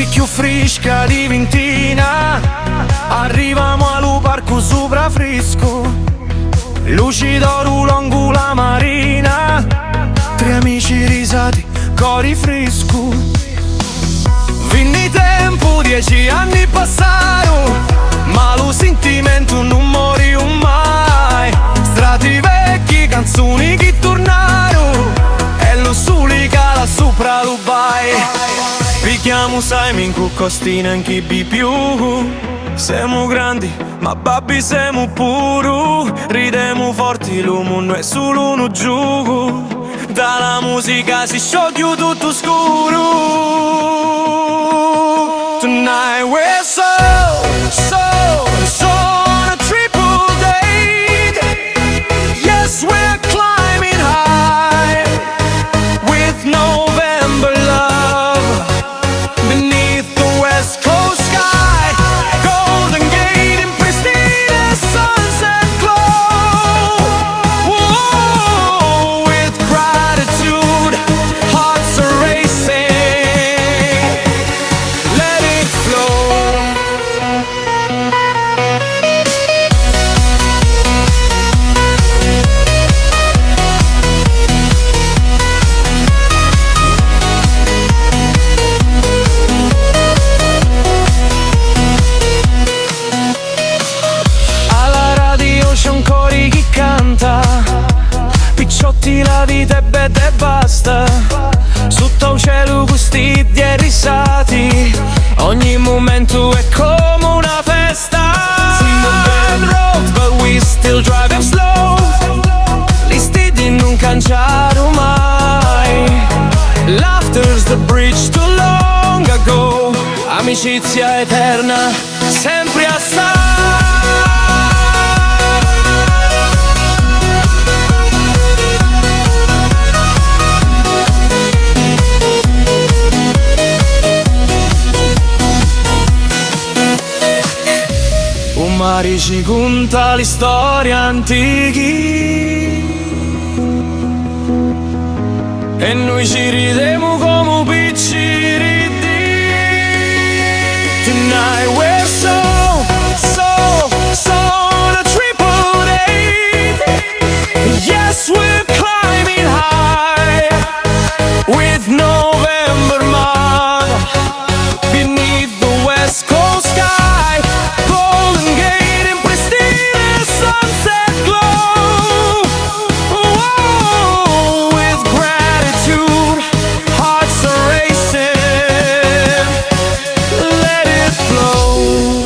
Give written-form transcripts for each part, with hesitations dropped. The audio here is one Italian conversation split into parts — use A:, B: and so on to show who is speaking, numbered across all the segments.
A: più fresca di ventina. Arriviamo allo parco sopra fresco, luci d'oro lungo la marina. Tre amici risati, cori fresco. Vinni tempo, 10 anni passarono, ma lo sentimento non morì mai. Strati vecchi, canzoni che tornarono, e lo sole cala sopra lo bai. Picchiamo Simon con costina in chi bi più. Siamo grandi, ma babbi siamo puro. Ridemo forti, lo mondo è solo uno gioco. Dalla musica si scioglie tutto scuro. Tonight we're so on a triple date. Yes, we're climbing high with November love beneath the West Coast sky. Golden Gate in pristine sunset glow. Whoa, with gratitude, hearts are racing. Let it flow. Alla radio c'è un cori che canta, picciotti la vita è bella e basta. Sotto un cielo questi dieci risati, ogni momento è come una festa. From the bad road, but we still driving slow. Gli stidi non cangiano mai. Laughter's the bridge too long ago. Amicizia eterna, sempre assai. Un mare ci conta le storie antiche e noi ci ridemo come picciri. Tonight we're so on a triple date. Yes, we're climbing high with November month beneath the West Coast sky. Golden Gate in pristine sunset glow. Whoa, with gratitude, hearts are racing. Let it flow.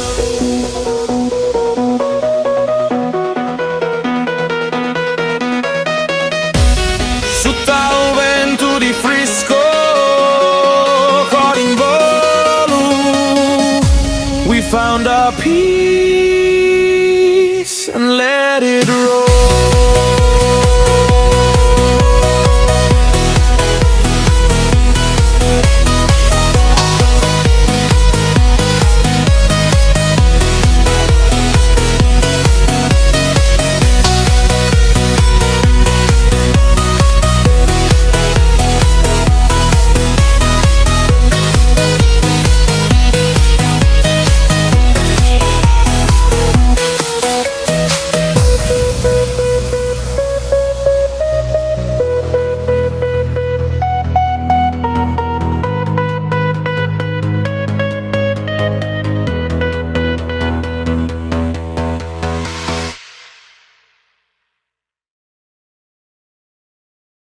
A: Sotto il vento di fresco, caught in volo, we found our peace and let it roll.